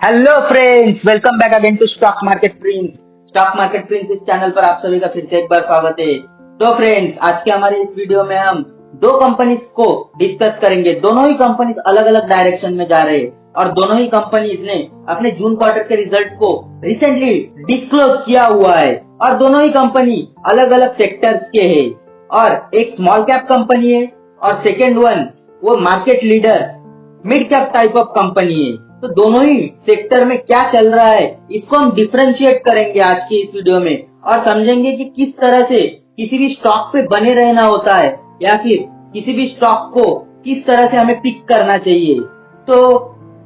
Hello friends, welcome back again to stock market prince. Stock market prince इस channel पर आप सभी का फिर से एक बार स्वागत है। तो फ्रेंड्स, आज के हमारे इस वीडियो में हम दो कंपनीज को डिस्कस करेंगे। दोनों ही कंपनीज अलग अलग डायरेक्शन में जा रहे हैं और दोनों ही कंपनीज ने अपने जून क्वार्टर के रिजल्ट को रिसेंटली डिस्क्लोज किया हुआ है और दोनों ही कंपनी अलग अलग सेक्टर्स के है और एक स्मॉल कैप कंपनी है और सेकेंड वन वो market leader mid cap type of company है। तो दोनों ही सेक्टर में क्या चल रहा है इसको हम डिफरेंशिएट करेंगे आज की इस वीडियो में और समझेंगे कि किस तरह से किसी भी स्टॉक पे बने रहना होता है या फिर किसी भी स्टॉक को किस तरह से हमें पिक करना चाहिए। तो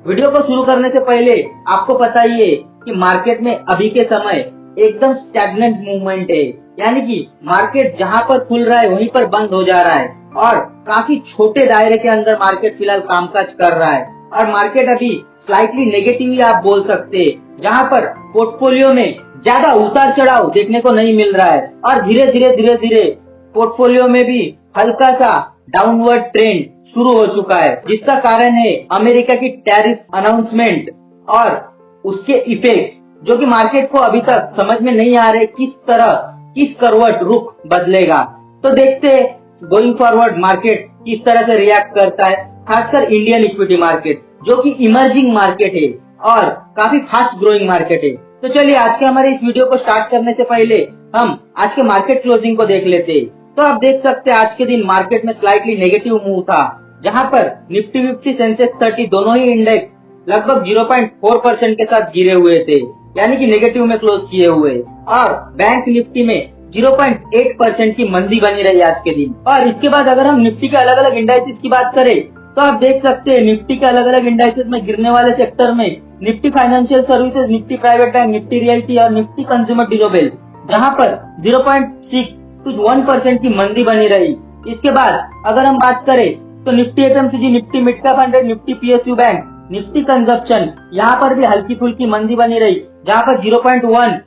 वीडियो को शुरू करने से पहले आपको पता ही है कि मार्केट में अभी के समय एकदम स्टैग्नेंट मूवमेंट है, यानी कि मार्केट जहां पर खुल रहा है वहीं पर बंद हो जा रहा है और काफी छोटे दायरे के अंदर मार्केट फिलहाल कामकाज कर रहा है और मार्केट अभी स्लाइटली नेगेटिव ही आप बोल सकते हैं, जहां पर पोर्टफोलियो में ज्यादा उतार चढ़ाव देखने को नहीं मिल रहा है और धीरे धीरे पोर्टफोलियो में भी हल्का सा डाउनवर्ड ट्रेंड शुरू हो चुका है, जिसका कारण है अमेरिका की टैरिफ अनाउंसमेंट और उसके इफेक्ट, जो कि मार्केट को अभी तक समझ में नहीं आ रहे किस करवट रुख बदलेगा। तो देखते हैं गोइंग फॉरवर्ड मार्केट किस तरह से रिएक्ट करता है, खासकर इंडियन इक्विटी मार्केट जो कि इमर्जिंग मार्केट है और काफी फास्ट ग्रोइंग मार्केट है। तो चलिए आज के हमारे इस वीडियो को स्टार्ट करने से पहले हम आज के मार्केट क्लोजिंग को देख लेते हैं। तो आप देख सकते हैं आज के दिन मार्केट में स्लाइटली नेगेटिव मूव था, जहां पर निफ्टी 50 सेंसेक्स 30 दोनों ही इंडेक्स लगभग 0.4% के साथ गिरे हुए थे, यानी कि नेगेटिव में क्लोज किए हुए और बैंक निफ्टी में 0.8% की मंदी बनी रही आज के दिन। और इसके बाद अगर हम निफ्टी के अलग अलग इंडाइसेस की बात करें तो आप देख सकते हैं निफ्टी के अलग अलग इंडाइसेस में गिरने वाले सेक्टर में Nifty financial services, Nifty private bank, Nifty realty और निफ्टी कंज्यूमर ड्यूरेबल, जहां पर 0.6 to 1% की मंदी बनी रही। इसके बाद अगर हम बात करें तो Nifty FMCG, Nifty mid cap 100, Nifty PSU bank, Nifty consumption, यहाँ पर भी हल्की फुल्की मंदी बनी रही, जहाँ पर 0.1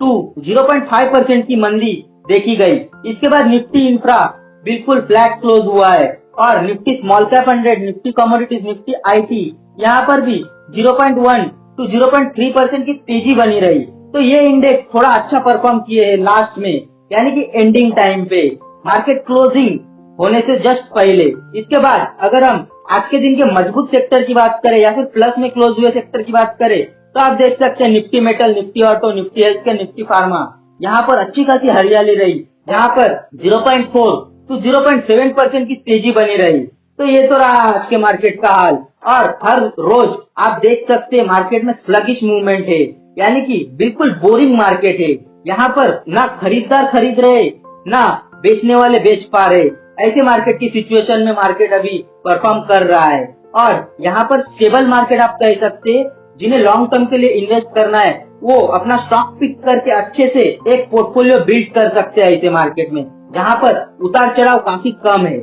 to 0.5% की मंदी देखी गई। इसके बाद निफ्टी इंफ्रा बिल्कुल फ्लैट क्लोज हुआ है और Nifty small cap 100, Nifty commodities, Nifty IT, यहाँ पर भी 0.1 to 0.3% की तेजी बनी रही। तो ये इंडेक्स थोड़ा अच्छा परफॉर्म किए हैं लास्ट में, यानी कि एंडिंग टाइम पे मार्केट क्लोजिंग होने से जस्ट पहले। इसके बाद अगर हम आज के दिन के मजबूत सेक्टर की बात करें या फिर प्लस में क्लोज हुए सेक्टर की बात करें तो आप देख सकते हैं Nifty metal, Nifty auto, Nifty health care, Nifty pharma, यहाँ पर अच्छी खासी हरियाली रही, जहाँ पर 0.4 to 0.7% की तेजी बनी रही। तो ये तो रहा आज के मार्केट का हाल और हर रोज आप देख सकते हैं मार्केट में स्लगिश मूवमेंट है, यानी कि बिल्कुल बोरिंग मार्केट है। यहाँ पर ना खरीदार खरीद रहे ना बेचने वाले बेच पा रहे, ऐसे मार्केट की सिचुएशन में मार्केट अभी परफॉर्म कर रहा है और यहाँ पर स्टेबल मार्केट आप कह सकते हैं। जिन्हें लॉन्ग टर्म के लिए इन्वेस्ट करना है वो अपना स्टॉक पिक करके अच्छे से एक पोर्टफोलियो बिल्ड कर सकते हैं ऐसे मार्केट में, जहां पर उतार चढ़ाव काफी कम है।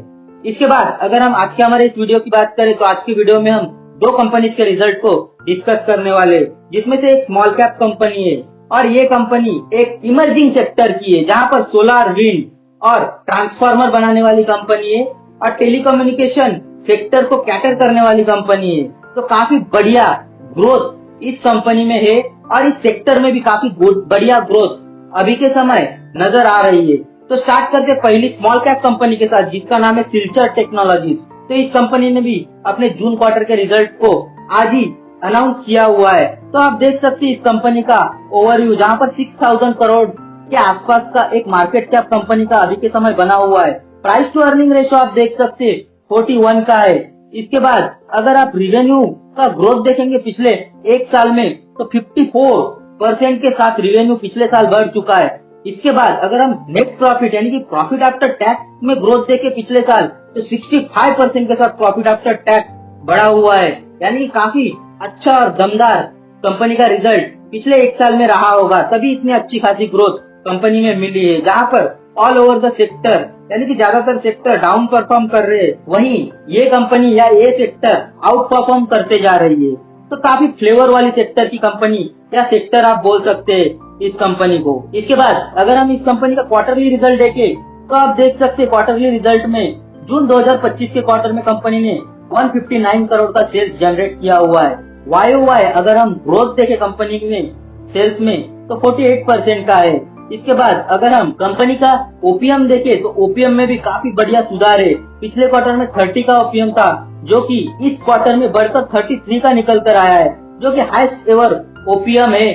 इसके बाद अगर हम आज के हमारे इस वीडियो की बात करें तो आज की वीडियो में हम दो कंपनीज के रिजल्ट को डिस्कस करने वाले, जिसमें से एक स्मॉल कैप कंपनी है और ये कंपनी एक इमर्जिंग सेक्टर की है, जहां पर सोलर, विंड और ट्रांसफार्मर बनाने वाली कंपनी है और टेलीकम्युनिकेशन सेक्टर को कैटर करने वाली कंपनी है। तो काफी बढ़िया ग्रोथ इस कंपनी में है और इस सेक्टर में भी काफी बढ़िया ग्रोथ अभी के समय नजर आ रही है। तो स्टार्ट करते पहली स्मॉल कैप कंपनी के साथ, जिसका नाम है सिल्चर टेक्नोलॉजीज। तो इस कंपनी ने भी अपने जून क्वार्टर के रिजल्ट को आज ही अनाउंस किया हुआ है। तो आप देख सकते हैं इस कंपनी का ओवरव्यू, जहां पर 6000 करोड़ के आसपास का एक मार्केट कैप कंपनी का अभी के समय बना हुआ है। प्राइस टू अर्निंग रेशियो आप देख सकते हैं 41 का है। इसके बाद अगर आप रिवेन्यू का ग्रोथ देखेंगे पिछले एक साल में तो 54% के साथ रिवेन्यू पिछले साल बढ़ चुका है। इसके बाद अगर हम नेट प्रॉफिट यानी कि प्रॉफिट आफ्टर टैक्स में ग्रोथ देखें पिछले साल तो 65% के साथ प्रॉफिट आफ्टर टैक्स बढ़ा हुआ है, यानी कि काफी अच्छा और दमदार कंपनी का रिजल्ट पिछले एक साल में रहा होगा, तभी इतनी अच्छी खासी ग्रोथ कंपनी में मिली है। जहां पर ऑल ओवर द सेक्टर यानी कि ज्यादातर सेक्टर डाउन परफॉर्म कर रहे हैं, वहीं ये कंपनी या ये सेक्टर आउट परफॉर्म करते जा रही है। तो काफी फ्लेवर वाली सेक्टर की कंपनी या सेक्टर आप बोल सकते हैं इस कंपनी को। इसके बाद अगर हम इस कंपनी का क्वार्टरली रिजल्ट देखें तो आप देख सकते हैं क्वार्टरली रिजल्ट में जून 2025 के क्वार्टर में कंपनी ने 159 करोड़ का सेल्स जनरेट किया हुआ है, YOY अगर हम ग्रोथ देखें कंपनी में सेल्स में तो 48% का है। इसके बाद अगर हम कंपनी का ओपीएम देखें तो ओपीएम में भी काफी बढ़िया सुधार है। पिछले क्वार्टर में 30 का ओपीएम था जो कि इस क्वार्टर में बढ़कर 33 का निकल कर आया है, जो कि हाईएस्ट एवर ओपीएम है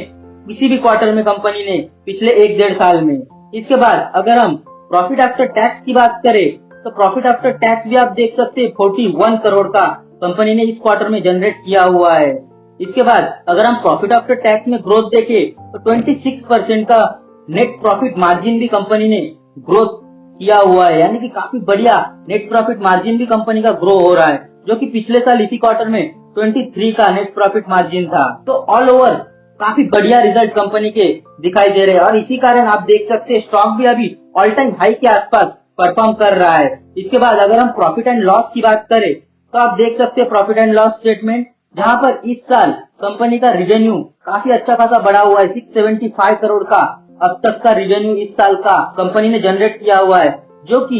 किसी भी क्वार्टर में कंपनी ने पिछले 1-1.5 साल में। इसके बाद अगर हम प्रॉफिट आफ्टर टैक्स की बात करें तो प्रॉफिट आफ्टर टैक्स भी आप देख सकते हैं 41 करोड़ का कंपनी ने इस क्वार्टर में जनरेट किया हुआ है। इसके बाद अगर हम प्रॉफिट आफ्टर टैक्स में ग्रोथ देखें तो 26% का नेट प्रॉफिट मार्जिन भी कंपनी ने ग्रोथ किया हुआ है, यानी कि काफी बढ़िया नेट प्रॉफिट मार्जिन भी कंपनी का ग्रो हो रहा है, जो कि पिछले साल इसी क्वार्टर में 23 का नेट प्रॉफिट मार्जिन था। तो ऑल ओवर काफी बढ़िया रिजल्ट कंपनी के दिखाई दे रहे हैं और इसी कारण आप देख सकते हैं स्टॉक भी अभी ऑल टाइम हाई के आसपास परफॉर्म कर रहा है। इसके बाद अगर हम प्रॉफिट एंड लॉस की बात करें तो आप देख सकते हैं प्रॉफिट एंड लॉस स्टेटमेंट, जहां पर इस साल कंपनी का रिवेन्यू काफी अच्छा खासा बढ़ा हुआ है। 675 करोड़ का अब तक का रिवेन्यू इस साल का कंपनी ने जनरेट किया हुआ है, जो कि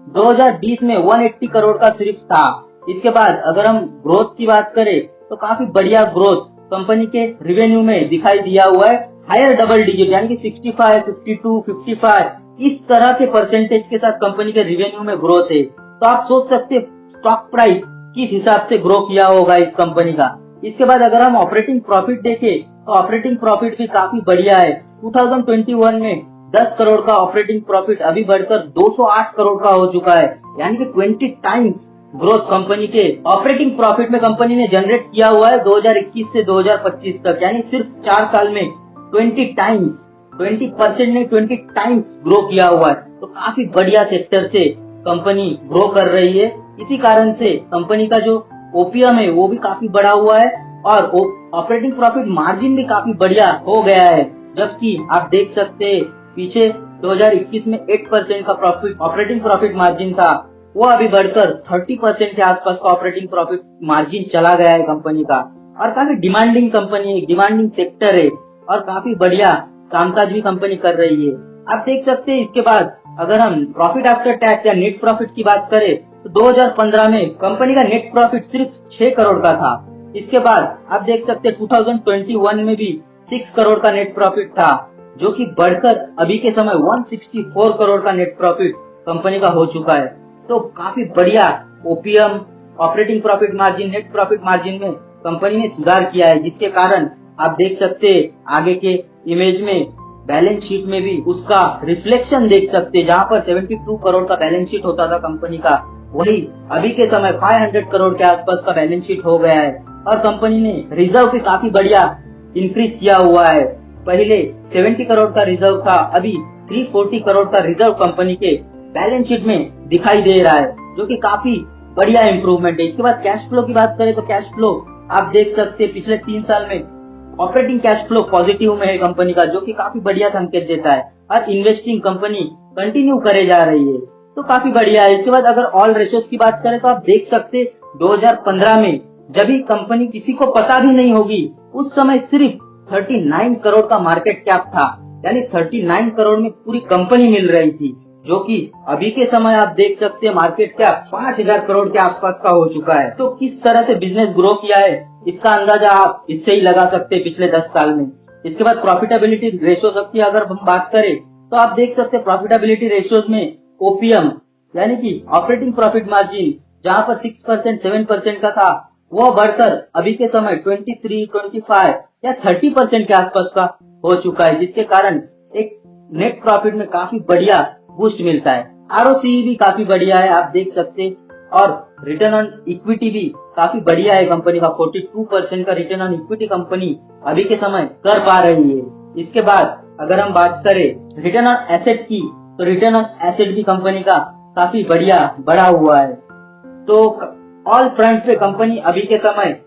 2020 में 180 करोड़ का सिर्फ था। इसके बाद अगर हम ग्रोथ की बात करें तो काफी बढ़िया ग्रोथ कंपनी के रिवेन्यू में दिखाई दिया हुआ है। हायर डबल डिजिट यानी कि 65, 52, 55 इस तरह के परसेंटेज के साथ कंपनी के रिवेन्यू में ग्रोथ है। तो आप सोच सकते स्टॉक प्राइस किस हिसाब से ग्रो किया होगा इस कंपनी का। इसके बाद अगर हम ऑपरेटिंग प्रॉफिट देखें तो ऑपरेटिंग प्रॉफिट भी काफी बढ़िया है। 2021 में 10 करोड़ का ऑपरेटिंग प्रॉफिट अभी बढ़कर 208 करोड़ का हो चुका है, यानी कि 20 टाइम्स ग्रोथ कंपनी के ऑपरेटिंग प्रॉफिट में कंपनी ने जनरेट किया हुआ है 2021 से 2025 तक, यानी सिर्फ 4 साल में 20 टाइम्स 20% ने 20 टाइम्स ग्रो किया हुआ है। तो काफी बढ़िया सेक्टर से कंपनी ग्रो कर रही है। इसी कारण से कंपनी का जो ओपीएम है वो भी काफी बढ़ा हुआ है और ऑपरेटिंग प्रॉफिट मार्जिन भी काफी बढ़िया हो गया है, जबकि आप देख सकते हैं पीछे 2021 में 8% का प्रॉफिट ऑपरेटिंग प्रॉफिट मार्जिन था, वो अभी बढ़कर 30% के आसपास का ऑपरेटिंग प्रॉफिट मार्जिन चला गया है कंपनी का। और काफी डिमांडिंग कंपनी है, डिमांडिंग सेक्टर है और काफी बढ़िया कामकाज भी कंपनी कर रही है। आप देख सकते हैं इसके बाद अगर हम प्रॉफिट आफ्टर टैक्स या नेट प्रॉफिट की बात करें तो 2015 में कंपनी का नेट प्रॉफिट सिर्फ 6 करोड़ का था। इसके बाद आप देख सकते हैं 2021 में भी 6 करोड़ का नेट प्रॉफिट था, जो कि बढ़कर अभी के समय 164 करोड़ का नेट प्रॉफिट कंपनी का हो चुका है। तो काफी बढ़िया OPM, operating profit margin, net profit margin में कंपनी ने सुधार किया है, जिसके कारण आप देख सकते हैं आगे के इमेज में बैलेंस शीट में भी उसका रिफ्लेक्शन देख सकते हैं, जहां पर 72 करोड़ का बैलेंस शीट होता था कंपनी का, वही अभी के समय 500 करोड़ के आसपास का बैलेंस शीट हो गया है। और कंपनी ने रिजर्व भी काफी बढ़िया इंक्रीज किया हुआ है। पहले 70 करोड़ का रिजर्व था, अभी 340 करोड़ का रिजर्व कंपनी के बैलेंस शीट में दिखाई दे रहा है, जो कि काफी बढ़िया इंप्रूवमेंट है। इसके बाद कैश फ्लो की बात करें तो कैश फ्लो आप देख सकते हैं पिछले 3 साल में ऑपरेटिंग कैश फ्लो पॉजिटिव में है कंपनी का, जो कि काफी बढ़िया संकेत देता है और इन्वेस्टिंग कंपनी कंटिन्यू करे जा रही है, तो काफी बढ़िया है। इसके बाद अगर ऑल रेशियोज की बात करें तो आप देख सकते 2015 में जब भी कंपनी किसी को पता भी नहीं होगी, उस समय सिर्फ 39 करोड़ का मार्केट कैप था, यानी 39 करोड़ में पूरी कंपनी मिल रही थी, जो कि अभी के समय आप देख सकते हैं मार्केट कैप 5000 करोड़ के आसपास का हो चुका है। तो किस तरह से बिजनेस ग्रो किया है इसका अंदाजा आप इससे ही लगा सकते हैं पिछले 10 साल में। इसके बाद प्रॉफिटेबिलिटी रेशियो की अगर हम बात करें तो आप देख सकते हैं प्रॉफिटेबिलिटी रेशियोज में ओपीएम यानी कि ऑपरेटिंग प्रॉफिट मार्जिन जहां पर 6%, 7% का था, वो बढ़कर अभी के समय 23, 25 या 30% के आसपास का हो चुका है, जिसके कारण एक नेट प्रॉफिट में काफी बढ़िया बूस्ट मिलता है। आरओसीई भी काफी बढ़िया है, आप देख सकते हैं, और रिटर्न ऑन इक्विटी भी काफी बढ़िया है कंपनी का। 42% का रिटर्न ऑन इक्विटी कंपनी अभी के समय कर पा रही है। इसके बाद अगर हम बात करें रिटर्न ऑन एसेट की, तो रिटर्न ऑन एसेट भी कंपनी का काफी बढ़िया बढ़ा हुआ है। तो ऑल फ्रंट पे कंपनी अभी के समय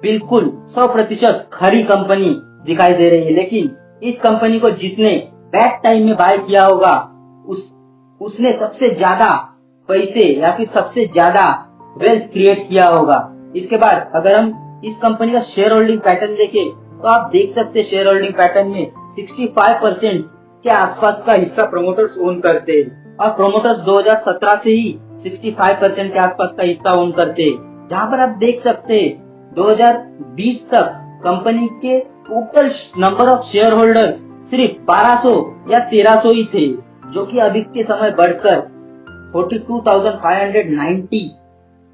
बिल्कुल 100% खरी कंपनी दिखाई दे रही है, लेकिन इस कंपनी को जिसने बैड टाइम में बाय किया होगा उसने सबसे ज्यादा पैसे या फिर सबसे ज्यादा वेल्थ क्रिएट किया होगा। इसके बाद अगर हम इस कंपनी का शेयर होल्डिंग पैटर्न देखें तो आप देख सकते हैं शेयर होल्डिंग पैटर्न में 65% के आसपास का हिस्सा प्रोमोटर्स ओन करते हैं, और प्रोमोटर्स 2017 से ही 65% के आसपास का हिस्सा ओन करते हैं। जहां पर आप देख सकते हैं 2020 तक कंपनी के total number of share holders सिर्फ 1200 या 1300 ही थे, जो कि अभी के समय बढ़कर 42,590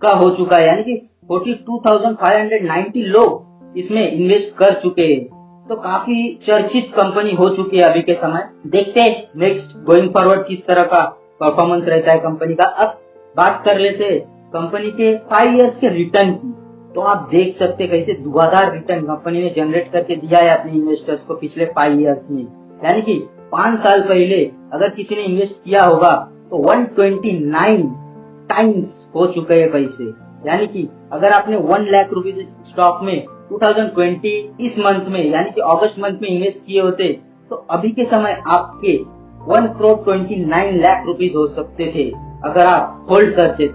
का हो चुका है, यानी कि 42,590 लोग इसमें इन्वेस्ट कर चुके हैं। तो काफी चर्चित कंपनी हो चुकी है अभी के समय। देखते हैं नेक्स्ट गोइंग फॉरवर्ड किस तरह का परफॉर्मेंस रहता है कंपनी का। अब बात कर लेते हैं कंपनी के 5 इयर्स के रिटर्न की। तो आप देख सकते हैं कैसे धुआंधार रिटर्न कंपनी ने जनरेट करके दिया है अपने इन्वेस्टर्स को पिछले 5 इयर्स में। यानी कि 5 साल पहले अगर किसी ने इन्वेस्ट किया होगा तो 129 टाइम्स हो चुके हैं पैसे। यानी कि अगर आपने 1 लाख रुपीज स्टॉक में 2020 इस मंथ में यानी कि अगस्त मंथ में इन्वेस्ट किए होते तो अभी के समय आपके 1,29 लाख रुपीज हो सकते थे अगर आप होल्ड करते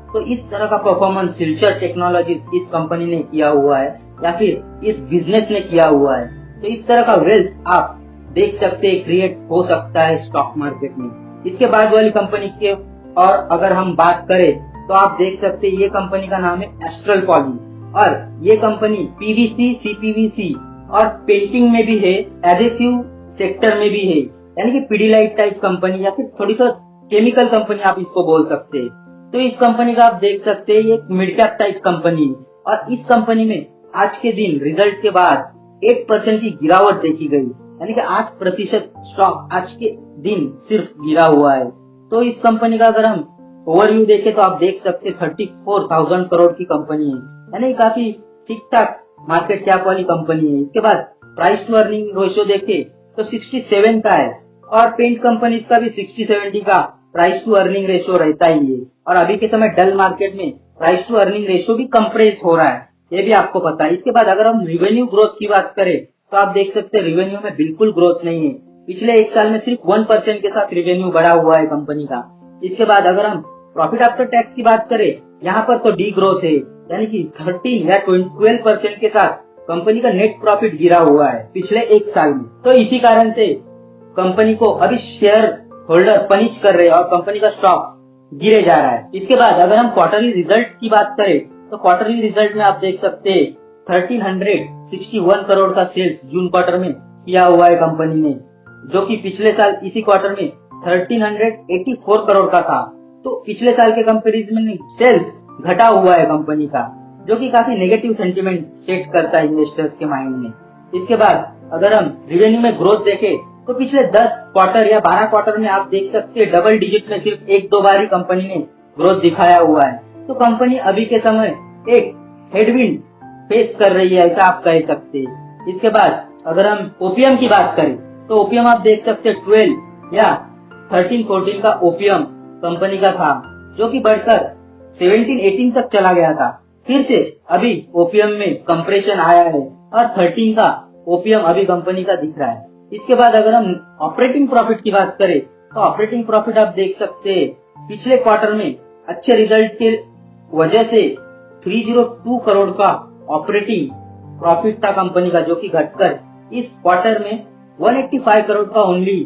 तो इस तरह का परफॉर्मेंस सिल्चर टेक्नोलॉजीज इस कंपनी ने किया हुआ है या फिर इस बिजनेस ने किया हुआ है। तो इस तरह का वेल्थ आप देख सकते हैं क्रिएट हो सकता है स्टॉक मार्केट में। इसके बाद वाली कंपनी के और अगर हम बात करें तो आप देख सकते हैं ये कंपनी का नाम है एस्ट्रल पॉली, और ये कंपनी पीवीसी, सीपीवीसी और पेंटिंग में भी है, एडेसिव सेक्टर में भी है, यानी कि पिडिलाइट टाइप कंपनी या फिर थोड़ी सा केमिकल कंपनी आप इसको बोल सकते हैं। तो इस कंपनी का आप देख सकते हैं ये मिड कैप टाइप कंपनी है, और इस कंपनी में आज के दिन रिजल्ट के बाद 8% की गिरावट देखी गई, यानी कि 8% स्टॉक आज के दिन सिर्फ गिरा हुआ है। तो इस कंपनी का अगर हम ओवरव्यू देखें तो आप देख सकते हैं 34,000 करोड़ की कंपनी है, यानी काफी ठीक ठाक मार्केट कैप वाली कंपनी है। इसके बाद प्राइस टू अर्निंग रेशियो देखे तो 67 का है, और पेंट कंपनी का भी 60-70 का प्राइस टू अर्निंग रेशियो रहता ही है। और अभी के समय डल मार्केट में प्राइस टू अर्निंग रेशियो भी कंप्रेस हो रहा है, ये भी आपको पता है। इसके बाद अगर हम रिवेन्यू ग्रोथ की बात करें तो आप देख सकते हैं रिवेन्यू में बिल्कुल ग्रोथ नहीं है। पिछले 1 साल में सिर्फ 1% के साथ रिवेन्यू बढ़ा हुआ है कंपनी का। इसके बाद अगर हम प्रॉफिट आफ्टर टैक्स की बात करें, यहाँ पर तो डी ग्रोथ है, यानी कि 13 या 12% के साथ कंपनी का नेट प्रॉफिट गिरा हुआ है पिछले 1 साल में। तो इसी कारण से कंपनी को अभी शेयर होल्डर पनिश कर रहे हैं और कंपनी का स्टॉक गिरे जा रहा है। इसके बाद अगर हम क्वार्टरली रिजल्ट की बात करें तो क्वार्टरली रिजल्ट में आप देख सकते हैं 1361 करोड़ का सेल्स जून क्वार्टर में किया हुआ है कंपनी ने, जो कि पिछले साल इसी क्वार्टर में 1384 करोड़ का था। तो पिछले साल के कंपैरिजन में सेल्स घटा हुआ है कंपनी का, जो कि काफी नेगेटिव सेंटिमेंट सेट करता है इन्वेस्टर्स के माइंड में। इसके बाद अगर हम रिवेन्यू में ग्रोथ देखें तो पिछले 10 क्वार्टर या 12 क्वार्टर में आप देख सकते हैं डबल डिजिट में सिर्फ 1-2 बार ही कंपनी ने ग्रोथ दिखाया हुआ है। तो कंपनी अभी के समय एक हेडविंड फेस कर रही है, ऐसा आप कह सकते हैं। इसके बाद अगर हम ओपीएम की बात करें तो ओपीएम आप देख सकते हैं 12 या 13-14 का ओपीएम कंपनी का था, जो कि बढ़कर 17-18 तक चला गया था। फिर से अभी ओपीएम में कंप्रेशन आया है और 13 का ओपीएम अभी कंपनी का दिख रहा है। इसके बाद अगर हम ऑपरेटिंग प्रॉफिट की बात करें तो ऑपरेटिंग प्रॉफिट आप देख सकते हैं पिछले क्वार्टर में अच्छे रिजल्ट के वजह से 302 करोड़ का ऑपरेटिंग प्रॉफिट था कंपनी का, जो कि घटकर इस क्वार्टर में 185 करोड़ का ओनली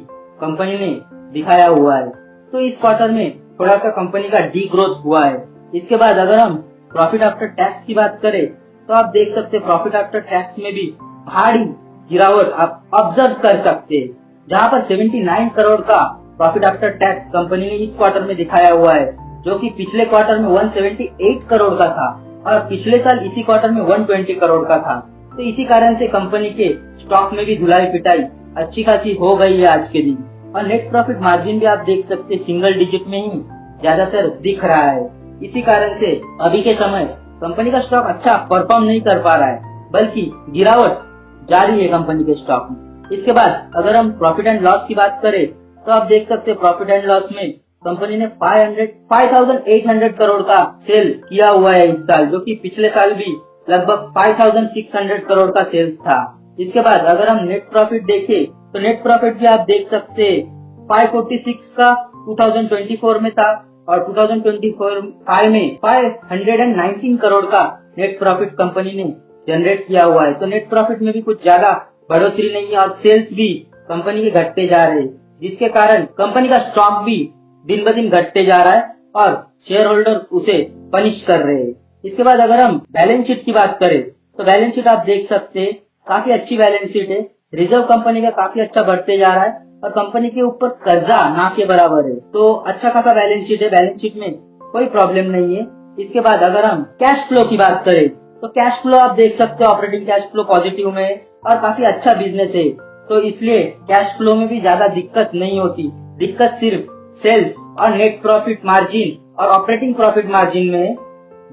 कंपनी ने दिखाया हुआ है। तो इस क्वार्टर में थोड़ा सा कंपनी का डी ग्रोथ हुआ है। इसके बाद अगर हम प्रॉफिट आफ्टर टैक्स की बात करें तो आप देख सकते हैं प्रॉफिट आफ्टर टैक्स में भी भारी गिरावट आप ऑब्जर्व कर सकते हैं, जहां पर 79 करोड़ का प्रॉफिट आफ्टर टैक्स कंपनी ने इस क्वार्टर में दिखाया हुआ है, जो कि पिछले क्वार्टर में 178 करोड़ का था और पिछले साल इसी क्वार्टर में 120 करोड़ का था। तो इसी कारण से कंपनी के स्टॉक में भी धुलाई पिटाई अच्छी खासी हो गई है आज के दिन। और नेट प्रॉफिट मार्जिन भी आप देख सकते हैं सिंगल डिजिट में ही ज्यादातर दिख रहा है। इसी कारण से अभी के समय कंपनी का स्टॉक अच्छा परफॉर्म नहीं कर पा रहा है, बल्कि गिरावट जारी है कंपनी के स्टॉक में। इसके बाद अगर हम प्रॉफिट एंड लॉस की बात करें तो आप देख सकते हैं प्रॉफिट एंड लॉस में कंपनी ने 5,800 करोड़ का सेल किया हुआ है इस साल, जो कि पिछले साल भी लगभग 5,600 करोड़ का सेल्स था। इसके बाद अगर हम नेट प्रॉफिट देखें तो नेट प्रॉफिट भी आप देख सकते हैं 546 का 2024 में था और 2025 में 519 करोड़ का नेट प्रॉफिट कंपनी ने जनरेट किया हुआ है। तो नेट प्रॉफिट में भी कुछ ज्यादा बढ़ोतरी नहीं है और सेल्स भी कंपनी के घटते जा रहे हैं, जिसके कारण कंपनी का स्टॉक भी दिन ब दिन घटते जा रहा है और शेयर होल्डर उसे पनिश कर रहे हैं। इसके बाद अगर हम बैलेंस शीट की बात करें तो बैलेंस शीट आप देख सकते हैं, काफी अच्छी बैलेंस शीट है। रिजर्व कंपनी का काफी अच्छा बढ़ते जा रहा है और कंपनी के ऊपर कर्जा ना के बराबर है। तो अच्छा खासा बैलेंस शीट है, बैलेंस शीट में कोई प्रॉब्लम नहीं है। इसके बाद अगर हम कैश फ्लो की बात करें तो कैश फ्लो आप देख सकते हो, ऑपरेटिंग कैश फ्लो पॉजिटिव में है और काफी अच्छा बिजनेस है। तो इसलिए कैश फ्लो में भी ज्यादा दिक्कत नहीं होती। दिक्कत सिर्फ सेल्स और नेट प्रॉफिट मार्जिन और ऑपरेटिंग प्रॉफिट मार्जिन में है,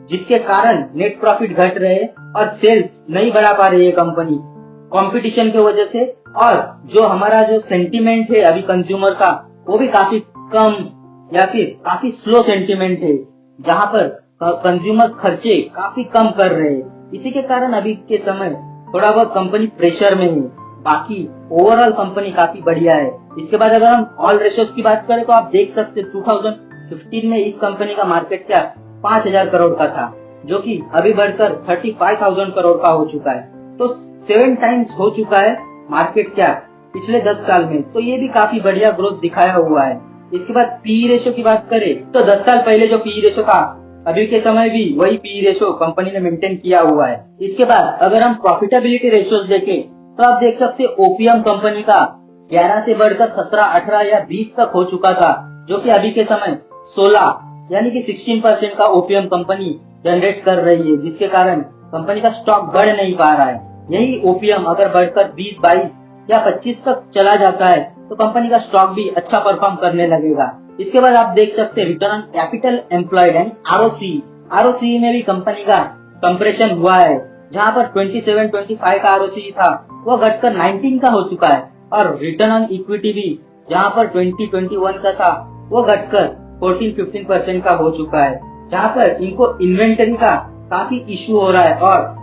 जिसके कारण नेट प्रॉफिट घट रहे और सेल्स नहीं बढ़ा पा रही है कंपनी कंपटीशन की वजह से। और जो हमारा जो सेंटीमेंट है अभी कंज्यूमर का, वो भी काफी कम या फिर काफी स्लो सेंटीमेंट है, जहां पर कंज्यूमर खर्चे काफी कम कर रहे हैं। इसी के कारण अभी के समय थोड़ा बहुत कंपनी प्रेशर में है। बाकी ओवरऑल कंपनी काफी बढ़िया है। इसके बाद अगर हम ऑल रेशियोज की बात करें तो आप देख सकते 2015 में इस कंपनी का मार्केट कैप 5,000 करोड़ का था, जो कि अभी बढ़कर 35,000 करोड़ का हो चुका है। तो 7 टाइम्स हो चुका है मार्केट कैप पिछले 10 साल में। तो ये भी काफी बढ़िया ग्रोथ दिखाया हुआ है। इसके बाद पीई रेशो की बात करें तो 10 साल पहले जो पीई रेशो था, अभी के समय भी वही पीई रेशो कंपनी ने मेंटेन किया हुआ है। इसके बाद अगर हम प्रॉफिटेबिलिटी रेशियोज देखें तो आप देख सकते ओपीएम कंपनी का 11 से बढ़कर 17, 18 या 20 तक हो चुका था, जो कि अभी के समय 16 यानी कि 16% का ओपीएम कंपनी जनरेट कर रही है, जिसके कारण कंपनी का स्टॉक बढ़ नहीं पा रहा है। यही ओपीएम अगर बढ़कर 20, 22 या 25 तक चला जाता है तो कंपनी का स्टॉक भी अच्छा परफॉर्म करने लगेगा। इसके बाद आप देख सकते हैं रिटर्न ऑन कैपिटल एम्प्लॉयड यानी आरओसी में भी कंपनी का कंप्रेशन हुआ है, जहां पर 27, 25 का आरओसी था वो घटकर 19 का हो चुका है। और रिटर्न ऑन इक्विटी भी जहां पर 20, 21 का था वो घटकर 14, 15% का हो चुका है, जहां पर इनको इन्वेंटरी का काफी इशू हो रहा है और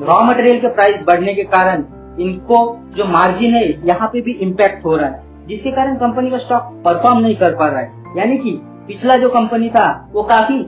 रॉ मटेरियल के प्राइस बढ़ने के कारण इनको जो मार्जिन है यहाँ पे भी इम्पैक्ट हो रहा है, जिसके कारण कंपनी का स्टॉक परफॉर्म नहीं कर पा रहा है। यानी कि पिछला जो कंपनी था वो काफी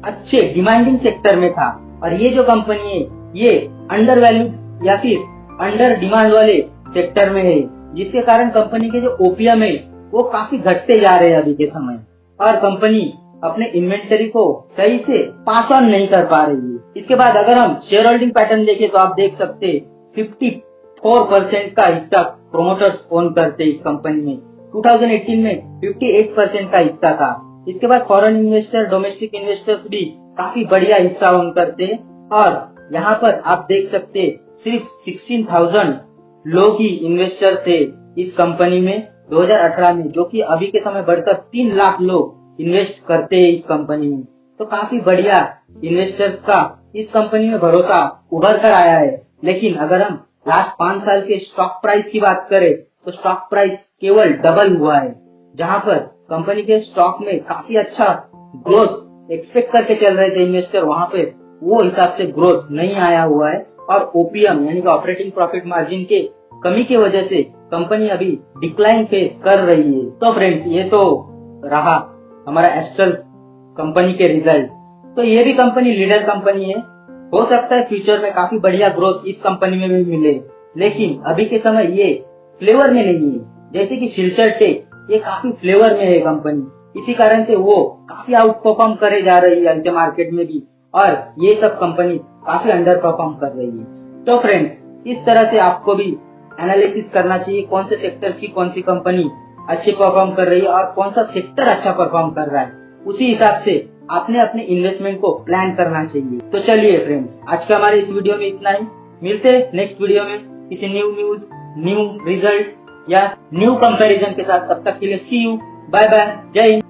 अच्छे डिमांडिंग सेक्टर में था और ये जो कंपनी है ये अंडर वैल्यूड या फिर अंडर डिमांड वाले सेक्टर में है, जिसके कारण कंपनी के जो ओपीएम है वो काफी घटते जा रहे हैं अभी के समय और कंपनी अपने इन्वेंटरी को सही से पास ऑन नहीं कर पा रही है। इसके बाद अगर हम शेयर होल्डिंग पैटर्न देखें तो आप देख सकते 54% का हिस्सा प्रोमोटर्स ओन करते इस कंपनी में। 2018 में 58% का हिस्सा था। इसके बाद फॉरेन इन्वेस्टर, डोमेस्टिक इन्वेस्टर्स भी काफी बढ़िया हिस्सा ओन करते और यहाँ पर आप देख सकते सिर्फ 16,000 लोग ही इन्वेस्टर थे इस कंपनी में 2018 में, जो कि अभी के समय बढ़कर 3 लाख लोग इन्वेस्ट करते हैं इस कंपनी में। तो काफी बढ़िया इन्वेस्टर्स का इस कंपनी में भरोसा उभर कर आया है। लेकिन अगर हम लास्ट 5 साल के स्टॉक प्राइस की बात करें तो स्टॉक प्राइस केवल डबल हुआ है, जहां पर कंपनी के स्टॉक में काफी अच्छा ग्रोथ एक्सपेक्ट करके चल रहे थे इन्वेस्टर, वहां पे वो हिसाब से ग्रोथ नहीं आया हुआ है और ओपीएम यानी कि ऑपरेटिंग प्रॉफिट मार्जिन के कमी की वजह से कंपनी अभी डिक्लाइन फेस कर रही है। तो फ्रेंड्स, ये तो रहा हमारा एस्ट्रल कंपनी के रिजल्ट। तो ये भी कंपनी लीडर कंपनी है, हो सकता है फ्यूचर में काफी बढ़िया ग्रोथ इस कंपनी में भी मिले, लेकिन अभी के समय ये फ्लेवर में नहीं है। जैसे कि सिल्चर टेक ये काफी फ्लेवर में है कंपनी, इसी कारण से वो काफी आउट परफॉर्म करे जा रही है ऐसे मार्केट में भी, और ये सब कंपनी काफी अंडर परफॉर्म कर रही है। तो फ्रेंड्स, इस तरह से आपको भी एनालिसिस करना चाहिए कौन से सेक्टर्स की कौन सी कंपनी अच्छी परफॉर्म कर रही है और कौन सा सेक्टर अच्छा परफॉर्म कर रहा है। उसी हिसाब से आपने अपने इन्वेस्टमेंट को प्लान करना चाहिए। तो चलिए फ्रेंड्स, आज का हमारे इस वीडियो में इतना ही। मिलते हैं नेक्स्ट वीडियो में किसी न्यू न्यूज, न्यू रिजल्ट या न्यू कंपैरिजन के साथ। तब तक के लिए सी यू, बाय बाय, जय हिंद।